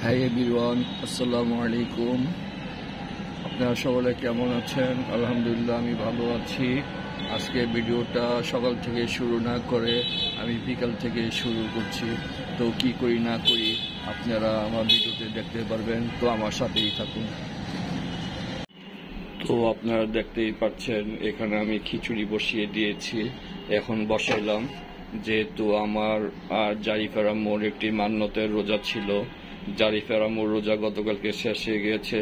Hi everyone, আসসালামু আলাইকুম। আপনারা সকলে কেমন আছেন? আলহামদুলিল্লাহ, আমি ভালো আছি। আজকে ভিডিওটা সকাল থেকে শুরু না করে আমি বিকাল থেকে শুরু করছি। তো কি করি না করি আপনারা আমার ভিডিওতে দেখতে পারবেন, তো আমার সাথেই থাকুন। তো আপনারা দেখতেই পাচ্ছেন এখানে আমি খিচুড়ি বসিয়ে দিয়েছি, এখন বসাইলাম। যেহেতু আমার আর জারিফার আম্মুর একটি মান্যতের রোজা ছিল, জারিফার আম্মুর রোজা গতকালকে শেষ হয়ে গিয়েছে,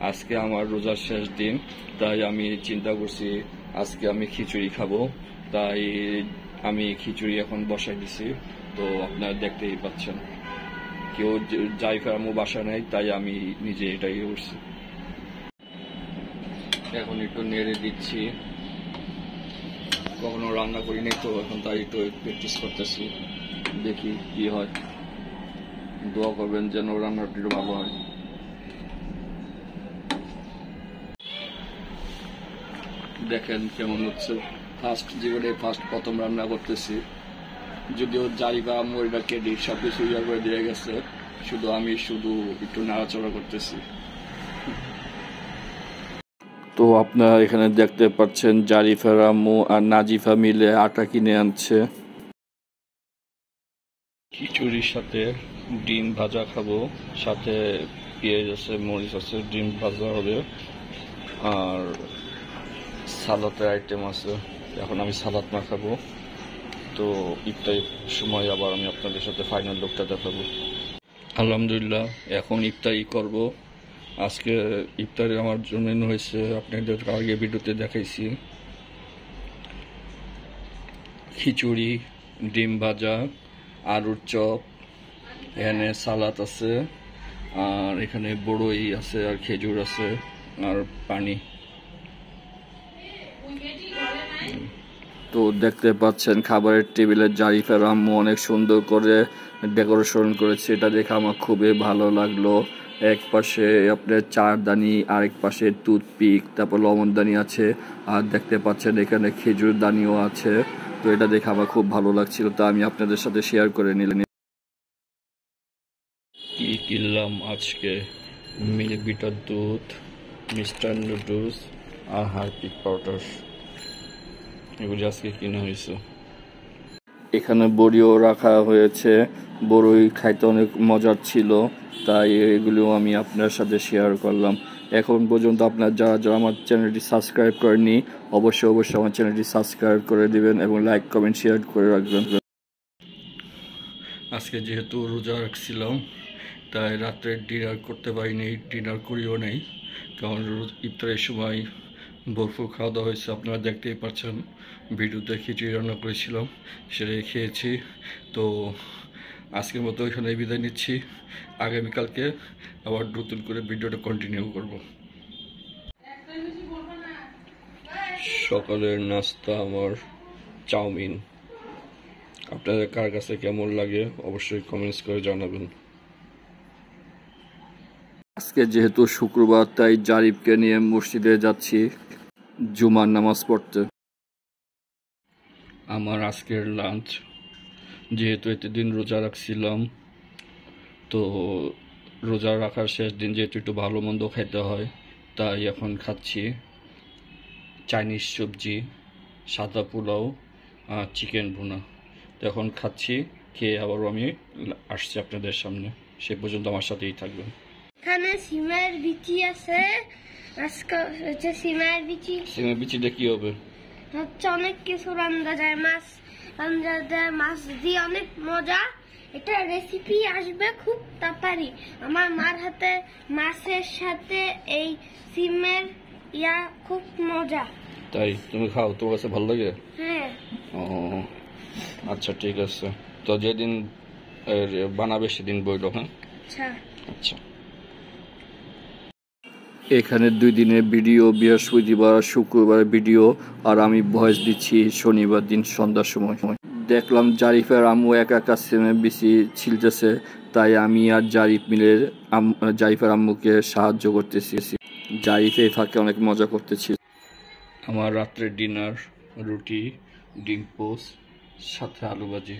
আজকে আমার রোজার শেষ দিন। তাই আমি চিন্তা করছি আজকে আমি খিচুড়ি খাবো, তাই আমি খিচুড়ি এখন বসাই দিছি। তো আপনারা দেখতেই পাচ্ছেন কেউ জারিফার আম্মু বাসা নেই, তাই আমি নিজে এটাই করছি। এখন একটু নেড়ে দিচ্ছি, কখনো রান্না করিনি তো এখন তাই একটু প্র্যাকটিস করতেছি, দেখি কি হয়। দোয়া করবেন যেন রান্নাটা একটু ভালো হয়। দেখেন কেমন হচ্ছে, জীবনে প্রথম রান্না করতেছি। যদিও জারিফা আম্মু এটা কেডি সবকিছু ইয়া করে দিয়ে গেছে, আমি শুধু একটু নাড়াচড়া করতেছি। তো আপনারা এখানে দেখতে পাচ্ছেন জারিফার আম্মু আর নাজিফা মিলে আটা কিনে আনছে। খিচুড়ির সাথে ডিম ভাজা খাবো, সাথে পেঁয়াজ আছে, মরিচ আছে, ডিম ভাজা হবে, আর সালাদের আইটেম আছে। এখন আমি সালাদ মাখাবো। তো ইফতারির সময় আবার আমি আপনাদের সাথে ফাইনাল লুকটা দেখাবো। আলহামদুলিল্লাহ, এখন ইফতারি করব। আজকে ইফতারে আমার জন্য হয়েছে, আপনাদের আগে ভিডিওতে দেখাইছি, খিচুড়ি, ডিম ভাজা, আলুর চপ, এখানে সালাদ আছে, আর এখানে বড়ই আছে, আর খেজুর আছে, আর পানি। তো দেখতে পাচ্ছেন খাবারের টেবিলে জারিফার আম্মু অনেক সুন্দর করে ডেকোরেশন করেছে, এটা দেখে আমার খুবই ভালো লাগলো। এক পাশে আপনার চারদানি, আরেক পাশে টুথপিক, তারপর লবণদানি আছে, আর দেখতে পাচ্ছেন এখানে খেজুর দানিও আছে। তো এটা দেখে আমার খুব ভালো লাগছিল, তা আমি আপনাদের সাথে শেয়ার করে নিলাম। কি কিনলাম আজকে? মিল্ক বিটার দুধ, মিস্টার নুডলস আর হারপিক পাউডার, এগুলি আজকে কিনা হয়েছে। এখানে বড়িও রাখা হয়েছে, বড়ই খাইতে অনেক মজার ছিল, তাই এগুলিও আমি আপনার সাথে শেয়ার করলাম। এখন পর্যন্ত আপনার যারা আমার চ্যানেলটি সাবস্ক্রাইব করেননি, অবশ্যই আমার চ্যানেলটি সাবস্ক্রাইব করে দিবেন এবং লাইক কমেন্ট শেয়ার করে রাখবেন। আজকে যেহেতু রোজা রাখছিলাম, তাই রাত্রে ডিনার করতে পারিনি, ডিনার করিও নাই, কারণ ইফতারের সময় ভরপুর খাওয়া দাওয়া হয়েছে। আপনারা দেখতেই পাচ্ছেন ভিডিওতে খিচুড়ি রান্না করেছিলাম, সেটাই খেয়েছি। তো আজকের মতো এখানে বিদায় নিচ্ছি, আগামীকালকে আবার নতুন করে ভিডিওটা কন্টিনিউ করব। সকালের নাস্তা আমার চাউমিন। আপনাদের কার কাছে কেমন লাগে অবশ্যই কমেন্টস করে জানাবেন। আজকে যেহেতু শুক্রবার, তাই জারিফকে নিয়ে মসজিদে যাচ্ছি জুমার নামাজ পড়তে। আমার আজকের লাঞ্চ, যেহেতু এতদিন রোজা রাখছিলাম, তো রোজা রাখার শেষ দিন যেহেতু একটু ভালো মন্দ খাইতে হয়, তাই এখন খাচ্ছি চাইনিজ সবজি, সাদা পোলাও আর চিকেন ভুনা। তো এখন খাচ্ছি, খেয়ে আবারও আমি আসছি আপনাদের সামনে। সে পর্যন্ত আমার সাথেই থাকবেন। এখানে সিমের বিচি আছে, আজকে হচ্ছে সিমের বিচি। সিমের বিচিটা কি হবে? হচ্ছে অনেক কিছু রান্না যায়, মাছ রান্না যায়, মাছ দিয়ে অনেক মজা। এটা রেসিপি আসবে খুব তাড়াতাড়ি। আমার মার হাতে মাছের সাথে এই সিমের খুব মজা। তাই তুমি খাও? তোমার কাছে ভালো লাগে? হ্যাঁ। ও আচ্ছা, ঠিক আছে। তো যেদিন বানাবে সেদিন বইল। হ্যাঁ, আচ্ছা। এখানে 2 দিনের ভিডিও, বৃহস্পতিবার শুক্রবার ভিডিও, আর আমি ভয়েস দিচ্ছি শনিবার দিন সন্ধ্যার সময়। দেখলাম জারিফের আম্মু একা সিমের বিচি ছিলতেছে, তাই আমি আর জারিফ মিলে জারিফের আম্মুকে সাহায্য করতেছি। জারিফ এই ফাঁকে অনেক মজা করতেছি। আমার রাত্রের ডিনার রুটি, ডিম পোস্ট, সাথে আলু ভাজি।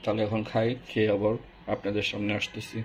তাহলে এখন খাই, খেয়ে আবার আপনাদের সামনে আসতেছি।